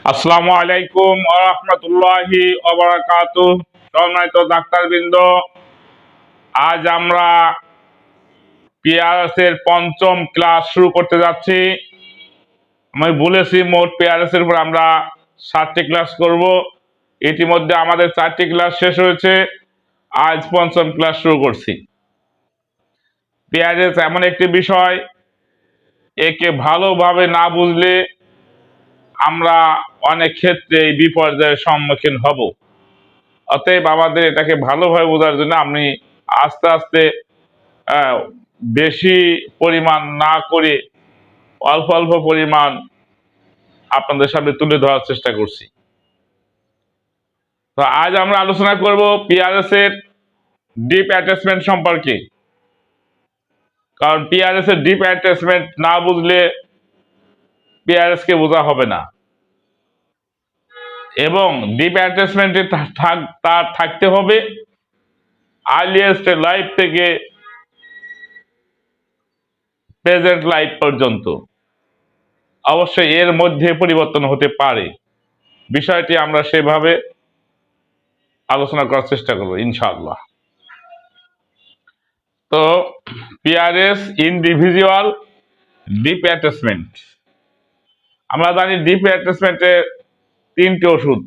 আসসালামু আলাইকুম ওয়া রাহমাতুল্লাহি ওয়া বারাকাতুহু। সম্মানিত ডাক্তারবৃন্দ, আজ আমরা পিআরএস এর পঞ্চম ক্লাস শুরু করতে যাচ্ছি। আমি বলেছি মোট পিআরএস এর উপর আমরা 7টি ক্লাস করব। ইতিমধ্যে আমাদের 4টি ক্লাস শেষ হয়েছে, আজ পঞ্চম ক্লাস শুরু করছি। পিআরএস এমন একটি বিষয়, একে ভালোভাবে না বুঝলে আমরা অনেক ক্ষেত্রে বিপর্যয়ের সম্মুখীন হব। অতএব আমাদের এটাকে ভালোভাবে বোঝার জন্য আমি আস্তে আস্তে বেশি পরিমাণ না করে অল্প অল্প পরিমাণ আপনাদের সামনে তুলে ধরার চেষ্টা করছি। তো আজ আমরা আলোচনা করব পিআরএস এর ডিপ অ্যাটাচমেন্ট সম্পর্কে। কারণ পিআরএস এর ডিপ অ্যাটাচমেন্ট না বুঝলে পিআরএস কে বোঝা হবে না, এবং ডিপ অ্যাটাচমেন্টে তার থাকতে হবে আর্লিয়েস্ট লাইফ থেকে প্রেজেন্ট লাইফ পর্যন্ত। অবশ্যই এর মধ্যে পরিবর্তন হতে পারে, বিষয়টি আমরা সেভাবে আলোচনা করার চেষ্টা করব ইনশাআল্লাহ। তো পিআরএস ইন্ডিভিজুয়াল ডিপ অ্যাটাচমেন্ট, আমরা জানি ডিপ অ্যাটাচমেন্টে 3টি ওষুধ।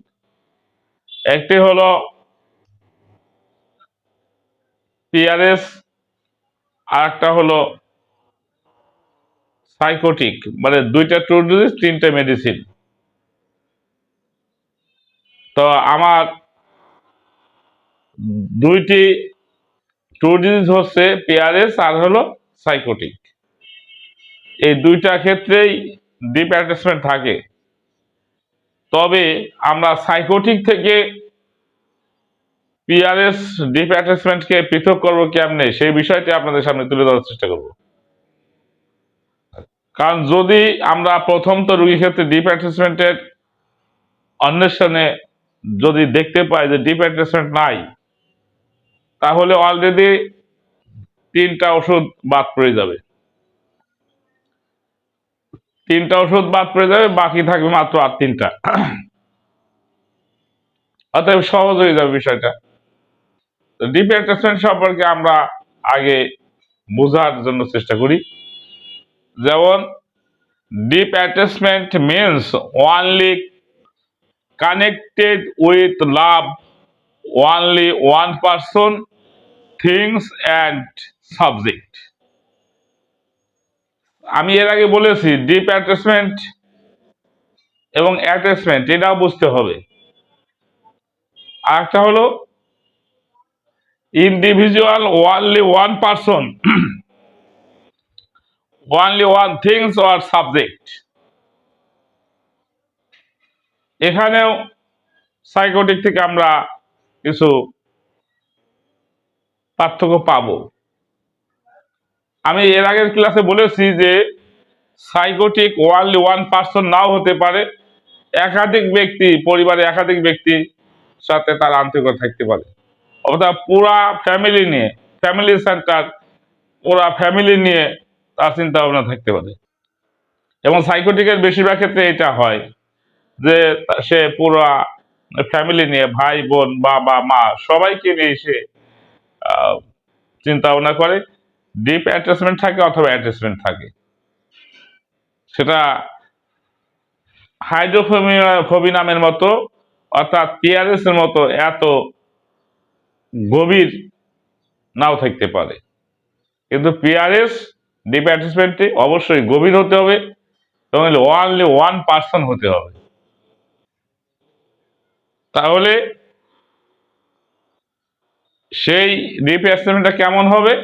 একটি হলো পিআরএস, আর একটা হলো সাইকোটিক, মানে 2টা ট্রুডিস 3টে মেডিসিন। তো আমার 2টি ট্রুডিস হচ্ছে পিআরএস আর হলো সাইকোটিক। এই 2টা ক্ষেত্রেই ডিপ অ্যাটাচমেন্ট থাকে। তবে আমরা সাইকোটিক থেকে পিআরএস ডিপ অ্যাটাচমেন্টকে পৃথক করবো কেমনে, সেই বিষয়টি আপনাদের সামনে তুলে ধরার চেষ্টা করব। কারণ যদি আমরা প্রথম তো রোগীর ক্ষেত্রে ডিপ অ্যাটাচমেন্টের অন্বেষণে যদি দেখতে পাই যে ডিপ অ্যাটাচমেন্ট নাই, তাহলে অলরেডি 3টা ওষুধ বাদ পড়ে যাবে। 3টা ওষুধ বাদ পড়ে যাবে, বাকি থাকবে মাত্র আর 3টা। অতএব সহজ হয়ে যাবে বিষয়টা। ডিপ অ্যাটাচমেন্ট সম্পর্কে আমরা আগে বোঝার জন্য চেষ্টা করি। যেমন deep attachment means only connected with love only one person, things and subject। আমি এর আগে বলেছি ডিপ অ্যাটাচমেন্ট এবং অ্যাটাচমেন্ট এটাও বুঝতে হবে। আরেকটা হলো individual only one person, only one things or subject। এখানেও সাইকোটিক থেকে আমরা কিছু পার্থক্য পাবো। আমি এর আগের ক্লাসে বলেছি যে সাইকোটিক only one person নাও হতে পারে, একাধিক ব্যক্তি, পরিবারে একাধিক ব্যক্তি সাথে তার আন্তরিকতা থাকতে পারে, অর্থাৎ পুরা ফ্যামিলি নিয়ে, ফ্যামিলি সেন্টার, পুরা ফ্যামিলি নিয়ে তার চিন্তা ভাবনা থাকতে পারে। এবং সাইকোটিকের বেশিরভাগ ক্ষেত্রে এটা হয় যে সে পুরা ফ্যামিলি নিয়ে, ভাই বোন, বাবা মা সবাইকে নিয়ে সে চিন্তা ভাবনা করে। ডিপ অ্যাটাচমেন্ট থাকে অথবা অ্যাটাচমেন্ট থাকে, সেটা হাইড্রোফোবি নামের মতো, অর্থাৎ পিআরএস এর মতো এত গভীর নাও থাকতে পারে। কিন্তু পিআরএস ডিপ অ্যাটাচমেন্টে অবশ্যই গভীর হতে হবে এবং only one person হতে হবে। তাহলে সেই ডিপ অ্যাটাচমেন্টটা কেমন হবে,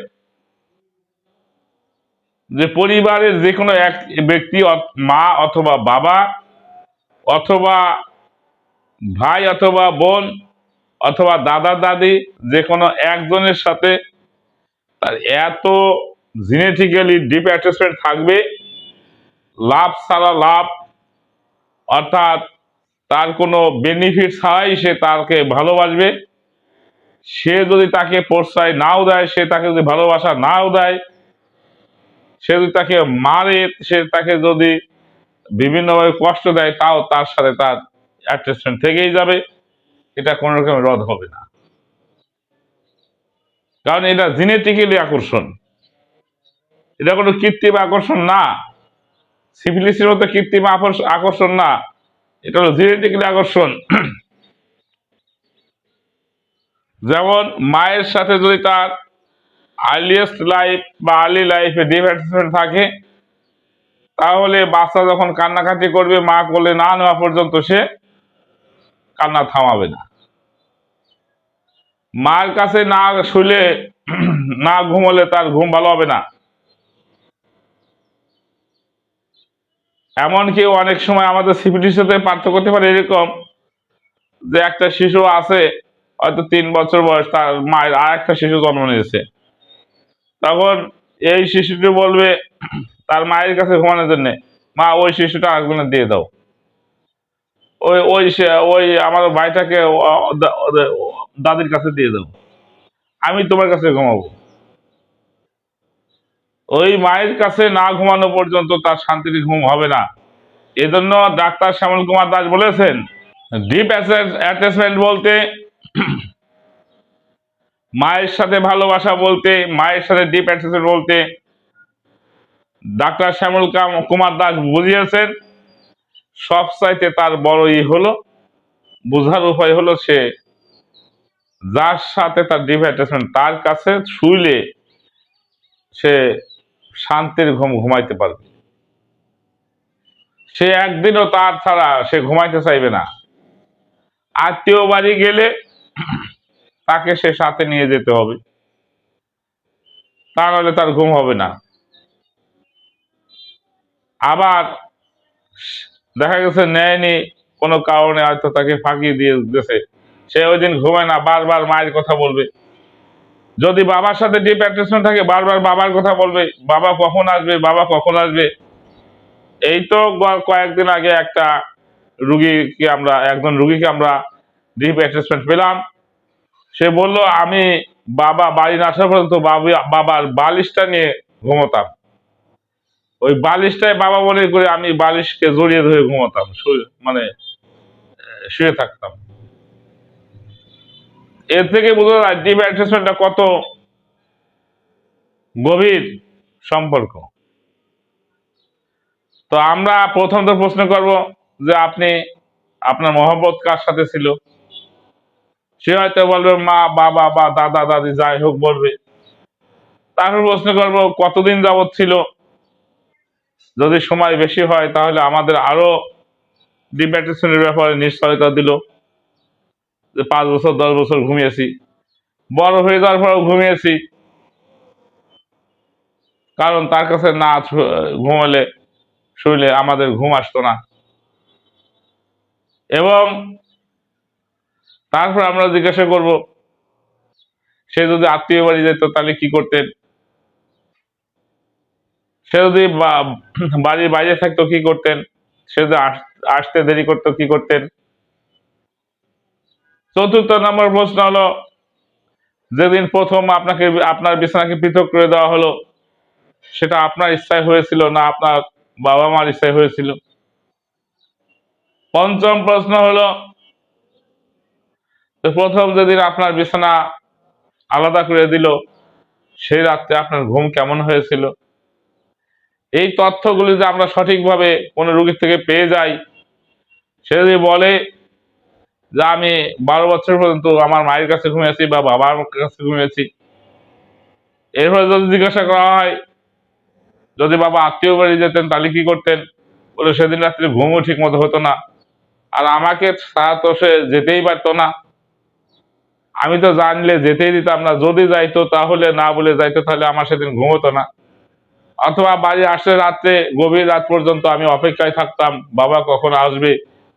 যে পরিবারের যে কোনো এক ব্যক্তি, মা অথবা বাবা অথবা ভাই অথবা বোন অথবা দাদা দাদি, যে কোনো একজনের সাথে তার এত জেনেটিক্যালি ডিপ অ্যাটাচমেন্ট থাকবে, লাভ ছাড়া লাভ, অর্থাৎ তার কোনো বেনিফিট ছাড়াই সে তাকে ভালোবাসবে। সে যদি তাকে প্রশ্রয় নাও দেয়, সে তাকে যদি ভালোবাসা নাও দেয়, সে যদি তাকে মারে, সে তাকে যদি বিভিন্নভাবে কষ্ট দেয়, তাও তার সাথে তার অ্যাটাচমেন্ট থেকেই যাবে, এটা কোনো রকম রদ হবে না। কারণ এটা জেনেটিক্যালি আকর্ষণ, এটা কোনো কৃত্রিম আকর্ষণ না। সিফিলিসের মতো কৃত্রিম আকর্ষণ না, এটা হলো জেনেটিক্যালি আকর্ষণ। যেমন মায়ের সাথে যদি তার আর্লিয়েস্ট লাইফ বা আর্লি লাইফে ডিপ অ্যাটাচমেন্ট থাকে, তাহলে বাচ্চা যখন কান্নাকাটি করবে, মা কোলে না নেওয়া পর্যন্ত সে কান্না থামাবে না। মার কাছে না শুলে না ঘুমলে তার ঘুম ভালো হবে না। এমনকি অনেক সময় আমাদের সিপিটির সাথে পার্থক্য করতে পারে এরকম, যে একটা শিশু আছে হয়তো 3 বছর বয়স, তার মায়ের আর একটা শিশু জন্ম নিয়েছে, তখন এই শিশুটি বলবে তার মায়ের কাছে ঘুমানোর জন্য, মা ওই শিশুটা আরেকজনের দিয়ে দাও, ওই ওই ওই আমার ভাইটাকে দাদির কাছে দিয়ে দাও, আমি তোমার কাছে ঘুমাবো। ওই মায়ের কাছে না ঘুমানো পর্যন্ত তার শান্তির ঘুম হবে না। এজন্য ডাক্তার শ্যামল কুমার দাস বলেছেন, ডিপ অ্যাটাচমেন্ট বলতে মায়ের সাথে ভালোবাসা বলতে, মায়ের সাথে ডিপ অ্যাটাচমেন্ট বলতে ডাক্তার শ্যামল কুমার দাস বুঝিয়েছেন, সবচাইতে তার বড়ই হলো বোঝার উপায় হলো সে যার সাথে তার ডিপ অ্যাটাচমেন্ট, তার কাছে শুইলে সে শান্তির ঘুম ঘুমাইতে পারবে। সে একদিনও তার ছাড়া সে ঘুমাইতে চাইবে না। আত্মীয় বাড়ি গেলে তাকে সে সাথে নিয়ে যেতে হবে, তা নাহলে তার ঘুম হবে না। আবার দেখা গেছে নেয়নি, কোনো কারণে হয়তো তাকে ফাঁকি দিয়ে গেছে, সে ওই দিন ঘুমায় না, বারবার মায়ের কথা বলবে। যদি বাবার সাথে ডিপ অ্যাটাচমেন্ট থাকে, বারবার বাবার কথা বলবে, বাবা কখন আসবে, বাবা কখন আসবে। এই তো কয়েকদিন আগে একজন রুগীকে আমরা ডিপ অ্যাটাচমেন্ট পেলাম। সে বলল, আমি বাবা বাড়ি না আসা পর্যন্ত বাবার বালিশটা নিয়ে ঘুমোতাম, ওই বালিশটাই বাবা মনে করে আমি বালিশকে জড়িয়ে ধরে ঘুমোতাম, মানে শুয়ে থাকতাম। এর থেকে বোঝা যায় ডিপ অ্যাটাচমেন্টটা কত গভীর সম্পর্ক। তো আমরা প্রথমত প্রশ্ন করব যে আপনার মহব্বত কার সাথে ছিল। সে হয়তো বলবে মা, বাবা বা দাদা দাদি, যাই হোক বলবে। তারপর প্রশ্ন করব কতদিন যাবৎ ছিল। যদি সময় বেশি হয় তাহলে আমাদের আরো ডিপ অ্যাটাচমেন্টের ব্যাপারে নিশ্চয়তা দিল, যে 5 বছর 10 বছর ঘুমিয়েছি, বড় হয়ে যাওয়ার পরও ঘুমিয়েছি, কারণ তার কাছে না ঘুমালে শুইলে আমাদের ঘুম আসতো না। এবং তারপর আমরা জিজ্ঞাসা করব, সে যদি আত্মীয় বাড়ি যেত তাহলে কি করতেন, সে যদি বাড়ির বাইরে থাকতো কি করতেন, সে যদি আসতে দেরি করতো কি করতেন। চতুর্থ নম্বর প্রশ্ন হলো, যেদিন প্রথম আপনার বিছানাকে পৃথক করে দেওয়া হলো, সেটা আপনার ইচ্ছায় হয়েছিল না আপনার বাবা মার ইচ্ছায় হয়েছিল। পঞ্চম প্রশ্ন হলো, প্রথম যেদিন আপনার বিছানা আলাদা করে দিল, সেই রাত্রে আপনার ঘুম কেমন হয়েছিল। এই তথ্যগুলি যে আমরা সঠিকভাবে কোনো রোগীর থেকে পেয়ে যাই, সে যদি বলে যে আমি 12 বছর পর্যন্ত আমার মায়ের কাছে ঘুমিয়েছি বা বাবার কাছে ঘুমিয়েছি, এরপরে যদি জিজ্ঞাসা করা হয় যদি বাবা আত্মীয় বাড়ি যেতেন তাহলে কি করতেন, বলে সেদিন রাত্রে ঘুমও ঠিক মতো হতো না, আর আমাকে ছাড়া তো সে যেতেই পারতো না, আমি তো জানলে যেতেই দিতাম না, যদি যাইতো তাহলে না বলে যাইতো, তাহলে আমার সেদিন ঘুম হতো না। অথবা বাড়ি আসলে রাত্রে গভীর রাত পর্যন্ত আমি অপেক্ষায় থাকতাম, বাবা কখন আসবে,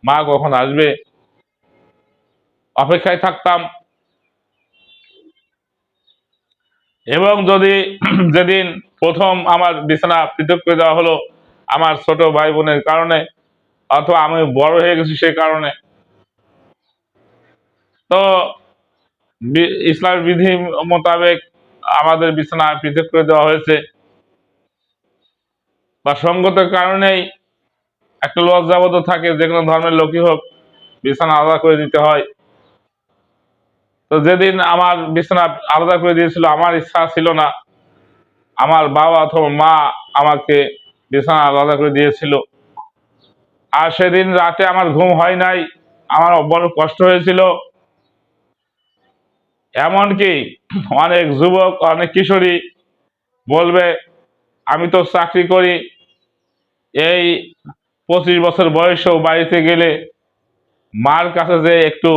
মা কখন আসবে, অপেক্ষায় থাকতাম। এবং যদি যেদিন প্রথম আমার বিছানা পৃথক করে দেওয়া হলো আমার ছোট ভাই বোনের কারণে, অথবা আমি বড় হয়ে গেছি সেই কারণে, তো ইসলামের বিধি মোতাবেক আমাদের বিছানা পৃথক করে দেওয়া হয়েছে, বা সঙ্গত কারণেই একটা লজ্জাবোধ থাকে, যে কোনো ধর্মের লোকই হোক, বিছানা আলাদা করে দিতে হয়। তো যেদিন আমার বিছানা আলাদা করে দিয়েছিল, আমার ইচ্ছা ছিল না, আমার বাবা অথবা মা আমাকে বিছানা আলাদা করে দিয়েছিল। আর সেদিন রাতে আমার ঘুম হয় নাই, আমার বড় কষ্ট হয়েছিল। এমনকি অনেক যুবক, অনেক কিশোরী বলবে, আমি তো চাকরি করি, এই 25 বছর বয়সেও বাড়িতে গেলে মার কাছে যে একটু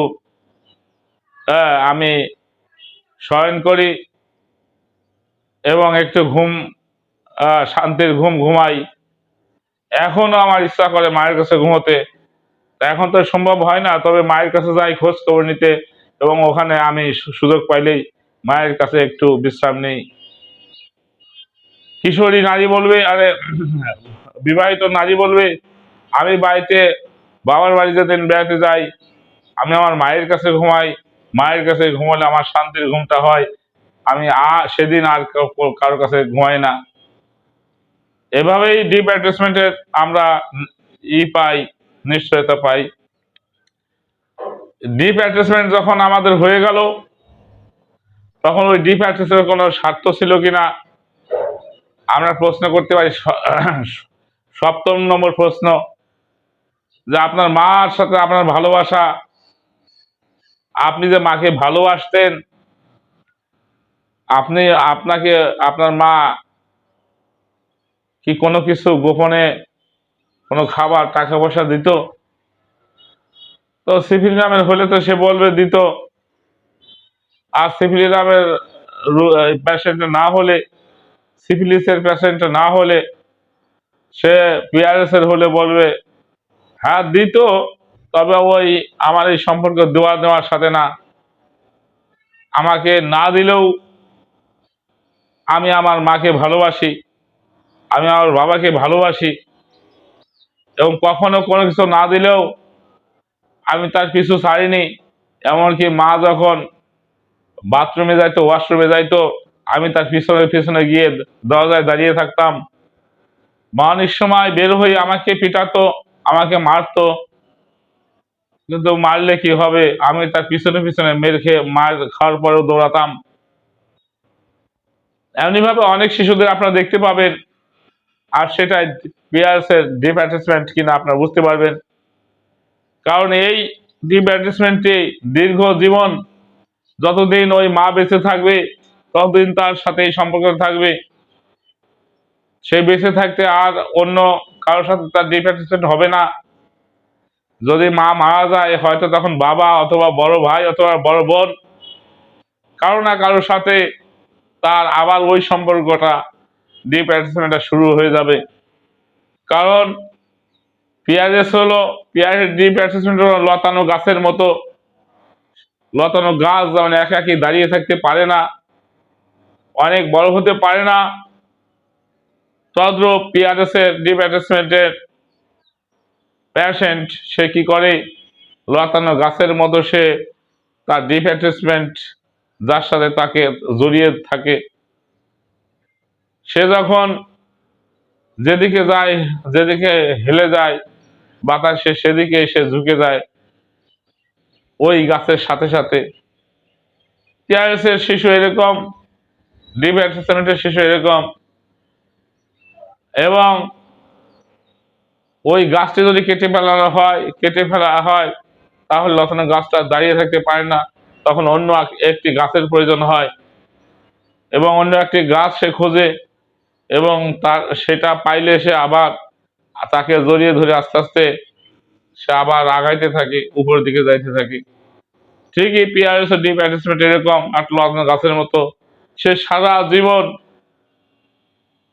আমি শয়ন করি এবং একটু ঘুম, শান্তির ঘুম ঘুমাই। এখনো আমার ইচ্ছা করে মায়ের কাছে ঘুমোতে। এখন তো সম্ভব হয় না, তবে মায়ের কাছে যাই খোঁজ খবর নিতে, এবং ওখানে আমি সুযোগ পাইলেই মায়ের কাছে একটু বিশ্রাম নেই। কিশোরী নারী বলবে, আরে বিবাহিত নারী বলবে, আমি বাড়িতে, বাবার বাড়ি যেদিন বেড়াতে যাই, আমি আমার মায়ের কাছে ঘুমাই, মায়ের কাছে ঘুমালে আমার শান্তির ঘুমটা হয়, আমি সেদিন আর কারোর কাছে ঘুমাই না। এভাবেই ডিপ অ্যাটাচমেন্টের আমরা পাই, নিশ্চয়তা পাই। ডিপ অ্যাটাচমেন্ট যখন আমাদের হয়ে গেল, তখন ওই ডিপ অ্যাটাচমেন্টের কোনো স্বার্থ ছিল কিনা আমরা প্রশ্ন করতে পারি। 7ম প্রশ্ন, যে আপনার মার সাথে আপনার ভালোবাসা, আপনি যে মাকে ভালোবাসতেন, আপনাকে আপনার মা কি কোনো কিছু গোপনে, কোনো খাবার, টাকা পয়সা দিত? তো সিভিল নামের হলে তো সে বলবে দিত। আর সিভিল নামের পেশেন্ট না হলে, সিফিলিসের পেশেন্ট না হলে, সে পিআরএস এর হলে বলবে হ্যাঁ দিত, তবে ওই আমার এই সম্পর্ক দেওয়া নেওয়ার সাথে না, আমাকে না দিলেও আমি আমার মাকে ভালোবাসি, আমি আমার বাবাকে ভালোবাসি, এবং কখনো কোনো কিছু না দিলেও আমি তার কিছু ছাড়িনি। এমনকি মা যখন বাথরুমে যাইতো, ওয়াশরুমে যাইতো, আমি তার পিছনে পিছনে গিয়ে দরজায় দাঁড়িয়ে থাকতাম। মা অনেক সময় বের হয়ে আমাকে পিটাতো, আমাকে মারতো, কিন্তু মারলে কি হবে, আমি তার পিছনে পিছনে মেরে খেয়ে, মার খাওয়ার পরেও দৌড়াতাম। এমনি ভাবে অনেক শিশুদের আপনারা দেখতে পাবেন। আর সেটাই পিয়ার্স এর ডিপ অ্যাটাচমেন্ট কিনা আপনারা বুঝতে পারবেন। কারণ এই ডিপ অ্যাটাচমেন্টে দীর্ঘ জীবন, যতদিন ওই মা বেঁচে থাকবে ততদিন তার সাথে এই সম্পর্ক থাকবে। সে বেঁচে থাকতে আর অন্য কারোর সাথে তার ডিপ অ্যাটাচমেন্ট হবে না। যদি মা মারা যায়, হয়তো তখন বাবা অথবা বড় ভাই অথবা বড় বোন, কারো না কারোর সাথে তার আবার ওই সম্পর্কটা, ডিপ অ্যাটাচমেন্টটা শুরু হয়ে যাবে। কারণ পিয়ারেস হলো, পিয়ারের ডিপ অ্যাটাচমেন্ট হলো লতানো গাছের মতো। লতানো গাছ যেমন একাকি দাঁড়িয়ে থাকতে পারে না, অনেক বড় হতে পারে না, তদ্রূপ পিয়ারেসের ডিপ অ্যাটাচমেন্টের পেশেন্ট সে কি করে, লতানো গাছের মতো সে তার ডিপ অ্যাটাচমেন্ট যার সাথে তাকে জড়িয়ে থাকে, সে যখন যেদিকে যায়, যেদিকে হেলে যায় বাতাসে, সেদিকে এসে ঝুঁকে যায় ওই গাছের সাথে সাথে। টিআরএসের শিশু এরকম, ডিপ অ্যাটাচমেন্টের শিশু এরকম। এবং ওই গাছটি যদি কেটে ফেলা হয়, তাহলে লতানো গাছটা দাঁড়িয়ে থাকতে পারে না, তখন অন্য একটি গাছের প্রয়োজন হয়, এবং অন্য একটি গাছ সে খোঁজে, এবং তার সেটা পাইলে সে আবার তাকে জড়িয়ে ধরে আস্তে আস্তে সে আবার আগাইতে থাকে, উপরের দিকে যাইতে থাকে। ঠিকই পিআরএস ডিপ অ্যাটাচমেন্ট এরকম লতানো গাছের মতো। সে সারা জীবন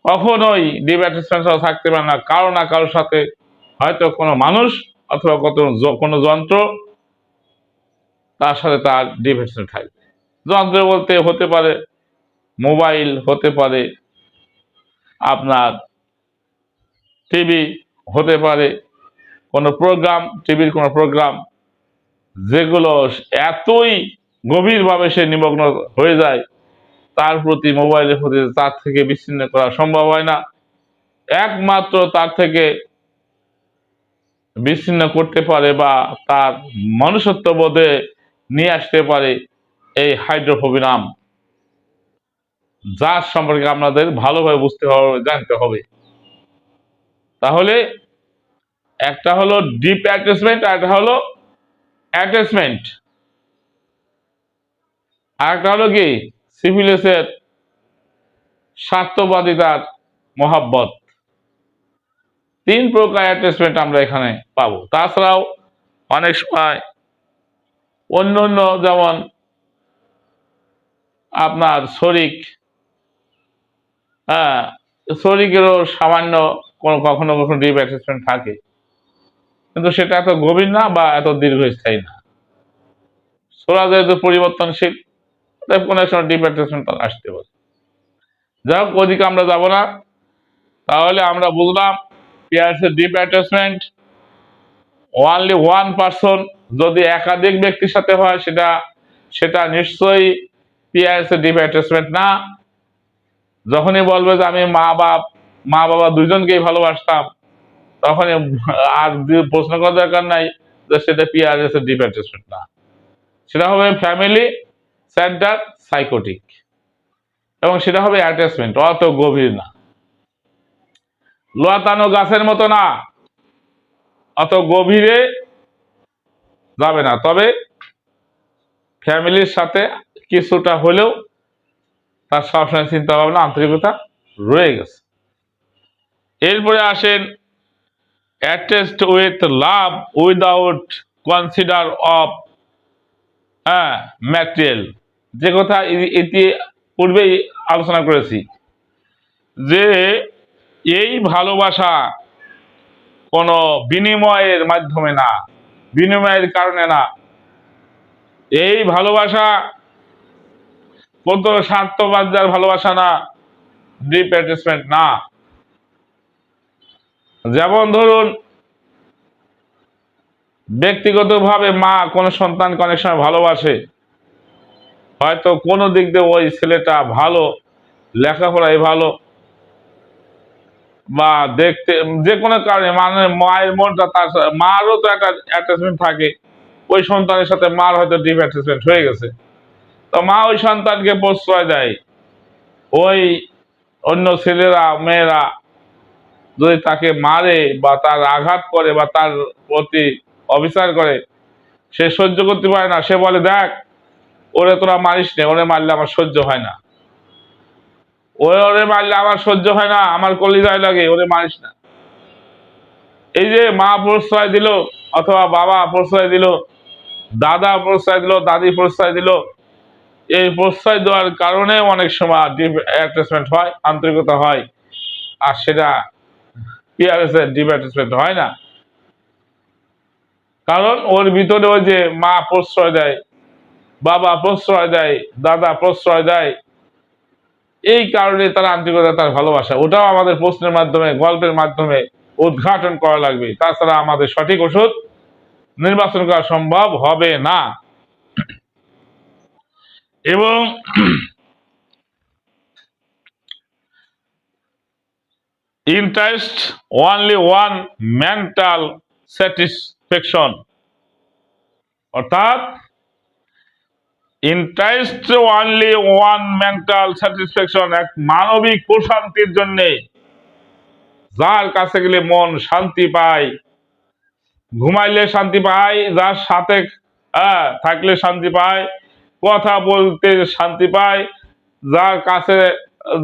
কখনোই ডিপ অ্যাটাচমেন্ট থাকতে পারে না, কারো না কারোর সাথে, হয়তো কোনো মানুষ অথবা কোনো যন্ত্র, তার সাথে তার ডিপ অ্যাটাচমেন্ট থাকবে। যন্ত্র বলতে হতে পারে মোবাইল, হতে পারে আপনার টিভি, হতে পারে কোনো প্রোগ্রাম, টিভির কোনো প্রোগ্রাম, যেগুলো এতই গভীরভাবে সে নিমগ্ন হয়ে যায়, তার প্রতি, মোবাইলের প্রতি তার থেকে বিচ্ছিন্ন করা সম্ভব হয় না। একমাত্র তার থেকে বিচ্ছিন্ন করতে পারে বা তার মনুষ্যত্ব বোধে নিয়ে আসতে পারে এই হাইড্রোফোবিনাম, যার সম্পর্কে আপনাদের ভালোভাবে বুঝতে হবে, জানতে হবে। তাহলে একটা হলো ডিপ অ্যাটাচমেন্ট আর একটা হলো অ্যাটাচমেন্ট, আর একটা হলো কি সিফিলিসের স্বার্থবাদিতার মহাব্বত। তিন প্রকার অ্যাটাচমেন্ট আমরা এখানে পাবো। তাছাড়াও অনেক সময় অন্য অন্য, যেমন আপনার শরিক, হ্যাঁ, শরিকেরও সামান্য কখনো কখনো ডিপ অ্যাটাচমেন্ট থাকে, কিন্তু সেটা এত গভীর না বা এত দীর্ঘস্থায়ী না। সোরা যেহেতু পরিবর্তনশীল, তাই কোনো এক সময় ডিপ অ্যাটাচমেন্ট আসতে পারে। যাই হোক, ওদিকে আমরা যাব না। তাহলে আমরা বুঝলাম পিয়ার্সের deep attachment only one person, যদি একাধিক ব্যক্তির সাথে হয় সেটা সেটা নিশ্চয়ই পিয়ার্সের ডিপ অ্যাটাচমেন্ট না। যখনই বলবে যে আমি মা বাবা দুইজনকেই ভালোবাসতাম, তখনই আর প্রশ্ন করার দরকার নাই যে সেটা পিয়ার্সের ডিপ অ্যাটাচমেন্ট না। সেটা হবে ফ্যামিলি সেন্টার সাইকোটিক, এবং সেটা হবে অ্যাটাচমেন্ট, অত গভীর না, লতানো গাছের মতো না, অত গভীরে যাবে না। তবে ফ্যামিলির সাথে কিছুটা হলেও তার সবসময় চিন্তা ভাবনা আন্তরিকতা রয়ে গেছে। এরপরে আসেন attached with love without consider of material, যে কথা ইতি পূর্বেই আলোচনা করেছি, যে এই ভালোবাসা কোনো বিনিময়ের মাধ্যমে না, বিনিময়ের কারণে না। এই ভালোবাসা কোনো স্বার্থবাদ ভালোবাসা না, ডিপ অ্যাটাচমেন্ট না। যেমন ধরুন, ব্যক্তিগতভাবে মা কোনো সন্তানকে অনেক সময় ভালোবাসে, হয়তো কোনো দিক দিয়ে ওই ছেলেটা ভালো, লেখাপড়ায় ভালো, বা দেখতে যে কোনো কারণে, মানে মায়ের মনটা তার মারও তো একটা অ্যাটাচমেন্ট থাকে ওই সন্তানের সাথে, মার হয়তো ডিপ অ্যাটাচমেন্ট হয়ে গেছে, তো মা ওই সন্তানকে প্রশ্রয় দেয়। ওই অন্য ছেলেরা মেয়েরা যদি তাকে মারে বা তার আঘাত করে বা তার প্রতি অবিচার করে, সে সহ্য করতে পারে না। সে বলে, দেখ, ওরে তোরা মারিস নে, ওরে মারলে আমার সহ্য হয় না, ওরে মারলে আমার সহ্য হয় না, আমার কলিজায় লাগে, ওরে মারিস না। এই যে মা প্রশ্রয় দিল, অথবা বাবা প্রশ্রয় দিল, দাদা প্রশ্রয় দিল, দাদি প্রশ্রয় দিল, এই প্রশ্রয় দেওয়ার কারণে অনেক সময় ডিপ অ্যাটাচমেন্ট হয়, আন্তরিকতা হয়। আর সেটা পিয়ারএস এর ডিপ অ্যাটাচমেন্ট হয় না, কারণ ওর ভিতরে ওই যে মা প্রশ্রয় দেয়, বাবা প্রশ্রয় দেয়, দাদা প্রশ্রয় দেয়, এই কারণে তার আন্তরিকতা, তার ভালোবাসা, ওটাও আমাদের প্রশ্নের মাধ্যমে, গল্পের মাধ্যমে উদ্ঘাটন করা লাগবে। তাছাড়া আমাদের সঠিক ওষুধ নির্বাচন করা সম্ভব হবে না। এবং interest only one mental satisfaction, অর্থাৎ interest only one mental satisfaction, এক মানবিক প্রশান্তির জন্য, যার কাছে গেলে মন শান্তি পায়, ঘুমাইলে শান্তি পায়, যার সাথে থাকলে শান্তি পায়, কথা বলতে শান্তি পায়, যার কাছে,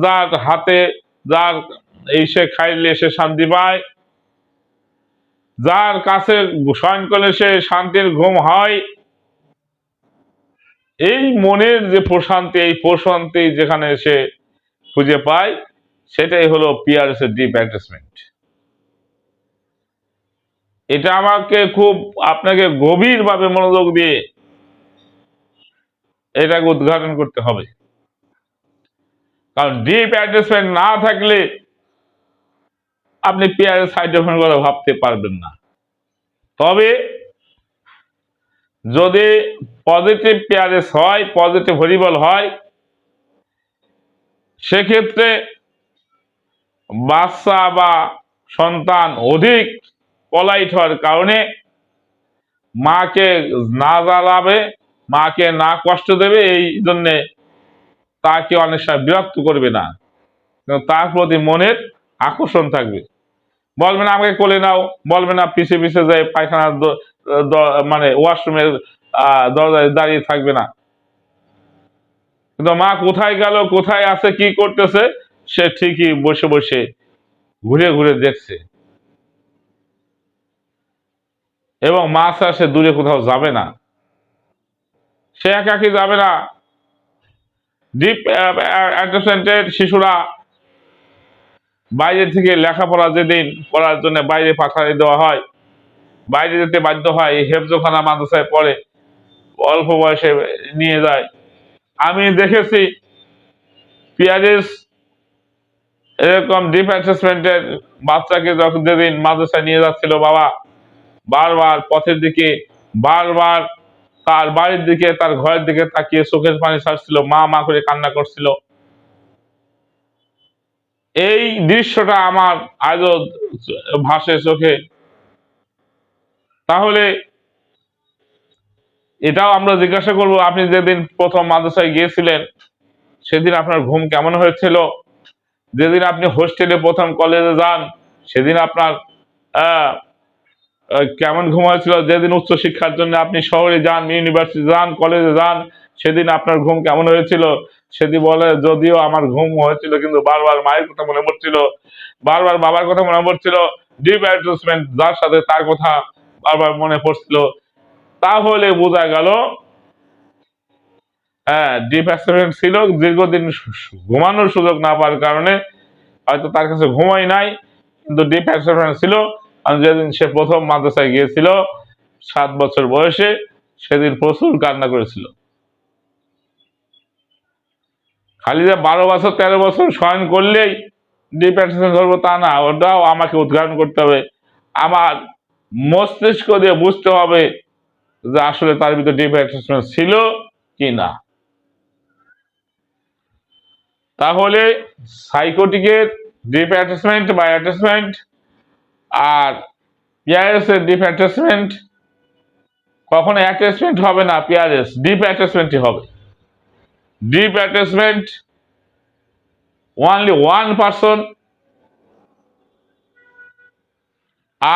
যার হাতে, যার সে খাইলে সে শান্তি পায়, যার কাছে শয়ন করলে সে শান্তির ঘুম হয়। এই মনের যে প্রশান্তি, এই প্রশান্তি যেখানে সে খুঁজে পায়, সেটাই হলো পিয়ারএস এর ডিপ অ্যাটাচমেন্ট। এটা আমাকে খুব, আপনাকে গভীরভাবে মনোযোগ দিয়ে এটাকে উদ্ঘাটন করতে হবে, কারণ ডিপ অ্যাটাচমেন্ট না থাকলে আপনি পিয়ারএস হাইড্রোফোন করে ভাবতে পারবেন না। তবে যদি পজিটিভ পিয়ারএস হয়, পজিটিভ ভেরিয়েবল হয়, সেক্ষেত্রে বাচ্চা বা সন্তান অধিক পলাইট হওয়ার কারণে মাকে না জ্বালাবে, মাকে না কষ্ট দেবে, এই জন্যে তাকে অনেক সময় বিরক্ত করবে না, কিন্তু তার প্রতি মনের আকর্ষণ থাকবে। বলবে না আমাকে কোলে নাও, বলবে না পিছে পিছে যায় পায়খানার মানে ওয়াশরুমের দরজায় দাঁড়িয়ে থাকবে না। কিন্তু মা কোথায় গেল, কোথায় আছে, কি করতেছে, সে ঠিকই বসে বসে ঘুরে ঘুরে দেখছে, এবং মা ছাড়া সে দূরে কোথাও যাবে না, সে একাকি যাবে না। ডিপ অ্যাটাচমেন্টের শিশুরা বাইরে থেকে লেখাপড়া যেদিন করার জন্য বাইরে পাঠিয়ে দেওয়া হয়, বাইরে যেতে বাধ্য হয়, হেফজোখানা মাদ্রাসায় পড়ে, অল্প বয়সে নিয়ে যায়। আমি দেখেছি পিয়ারেস এরকম ডিপ অ্যাটাচমেন্টের বাচ্চাকে যখন যেদিন মাদ্রাসায় নিয়ে যাচ্ছিল বাবা, বারবার পথের দিকে, বারবার তার বাড়ির দিকে, তার ঘরের দিকে তাকিয়ে চোখের পানি ছাড়ছিল, মা মা করে কান্না করছিল। এই দৃশ্যটা আমার আজও ভাসে চোখে। তাহলে এটাও আমরা জিজ্ঞাসা করব, আপনি যেদিন প্রথম মাদ্রাসায় গিয়েছিলেন সেদিন আপনার ঘুম কেমন হয়েছিল? যেদিন আপনি হোস্টেলে প্রথম কলেজে যান সেদিন আপনার আহ কেমন ঘুম হয়েছিল? যেদিন উচ্চ শিক্ষার জন্য আপনি শহরে যান, ইউনিভার্সিটি যান, কলেজে যান, সেদিন আপনার ঘুম কেমন হয়েছিল? সেদিন বলে যদিও আমার ঘুম হয়েছিল, কিন্তু বারবার মায়ের কথা মনে পড়ছিল, বারবার বাবার কথা মনে পড়ছিল, ডিপ অ্যাটাচমেন্ট যার সাথে তার কথা বারবার মনে পড়ছিল। তাহলে বোঝা গেল হ্যাঁ, ডিপ অ্যাটাচমেন্ট ছিল, দীর্ঘদিন ঘুমানোর সুযোগ না পাওয়ার কারণে হয়তো তার কাছে ঘুমাই নাই, কিন্তু ডিপ অ্যাটাচমেন্ট ছিল। আর যেদিন সে প্রথম মাদ্রাসায় গিয়েছিল 7 বছর বয়সে, সেদিন প্রচুর কান্না করেছিল। খালি যে 12 বছর 13 বছর শয়ন করলেই ডিপ অ্যাটাচমেন্ট ধরবো তা না, ওটাও আমাকে উদ্ঘাটন করতে হবে, আমার মস্তিষ্ক দিয়ে বুঝতে হবে যে আসলে তার ভিতরে ডিপ অ্যাটাচমেন্ট ছিল কি না। তাহলে সাইকোটিকের ডিপ অ্যাটাচমেন্ট বা অ্যাটাচমেন্ট আর পিয়ারেস এর ডিপ অ্যাটাচমেন্ট, কখনো অ্যাটাচমেন্ট হবে না, পিয়ারেস ডিপ অ্যাটাচমেন্টই হবে। Deep attachment only one person,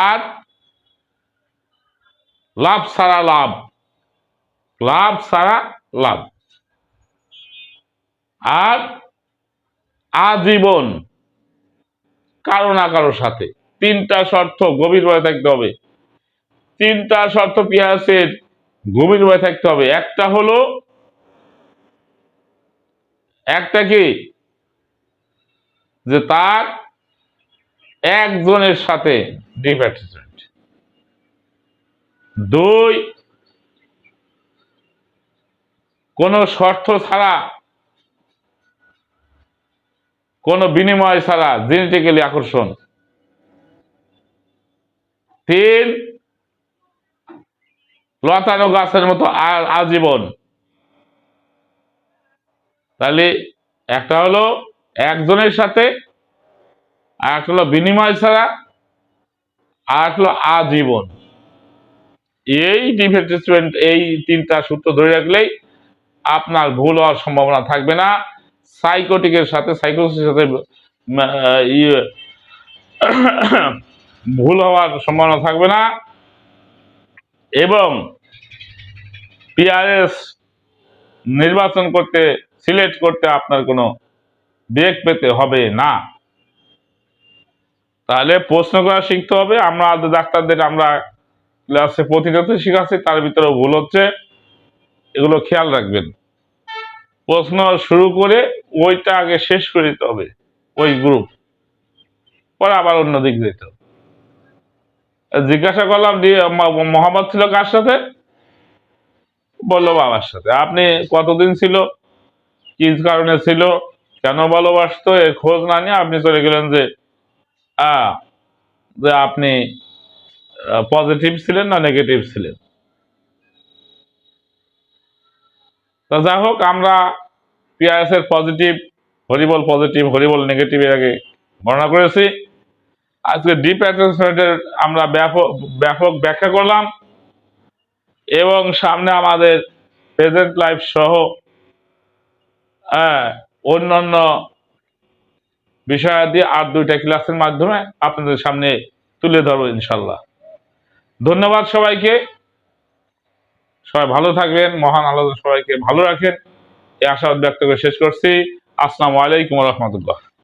আর লাভ ছাড়া লাভ, লাভ ছাড়া লাভ, আর আজীবন কারো না কারোর সাথে। তিনটা শর্ত গভীরভাবে থাকতে হবে, তিনটা শর্ত পিয়াসের গভীরভাবে থাকতে হবে। একটা হলো, একটা কি, যে তার একজনের সাথে ডিপ অ্যাটাচমেন্ট। দুই, কোনো শর্ত ছাড়া, কোনো বিনিময় ছাড়া জেনেটিক্যালি আকর্ষণ। তিন, লতানো গাছের মতো আজীবন। তাহলে একটা হলো একজনের সাথে, আর একটা হলো বিনিময় ছাড়া, আর একটা হলো আজীবন। এই ডিপ অ্যাটাচমেন্ট, এই তিনটা সূত্র ধরে রাখলেই আপনার ভুল হওয়ার সম্ভাবনা থাকবে না। সাইকোটিকের সাথে, সাইকোসিসের সাথে ইয়ে ভুল হওয়ার সম্ভাবনা থাকবে না, এবং পিআরএস নির্বাচন করতে, সিলেক্ট করতে আপনার কোনো বেগ পেতে হবে না। তাহলে প্রশ্ন করা শিখতে হবে। আমরা ডাক্তারদের আমরা ক্লাসে প্রতিনিয়ত শিখাচ্ছি, তার ভিতরেও ভুল হচ্ছে, এগুলো খেয়াল রাখবেন। প্রশ্ন শুরু করে ওইটা আগে শেষ করে দিতে হবে, ওই গ্রুপ, পরে আবার অন্য দিক যেতে হবে। জিজ্ঞাসা করলাম মোহাম্মদ ছিল কার সাথে? বললো বাবার সাথে। আপনি কতদিন ছিল, কি কারণে ছিল, কেন ভালোবাসতো, এর খোঁজ না নিয়ে আপনি চলে গেলেন যে যে আপনি পজিটিভ ছিলেন না নেগেটিভ ছিলেন। তো যাই হোক, আমরা পিআরএস এর পজিটিভ, হরিবল পজিটিভ, হরিবল নেগেটিভ এর আগে বর্ণনা করেছি। আজকে ডিপ অ্যাটাচমেন্টের আমরা ব্যাপক ব্যাপক ব্যাখ্যা করলাম, এবং সামনে আমাদের প্রেজেন্ট লাইফ সহ অন্যান্য বিষয়াদি আর 2টা ক্লাসের মাধ্যমে আপনাদের সামনে তুলে ধরবো ইনশাল্লাহ। ধন্যবাদ সবাইকে। সবাই ভালো থাকবেন, মহান আল্লাহ সবাইকে ভালো রাখেন, এই আশাবাদ ব্যক্ত করে শেষ করছি। আসসালামু আলাইকুম রহমতুল্লাহ।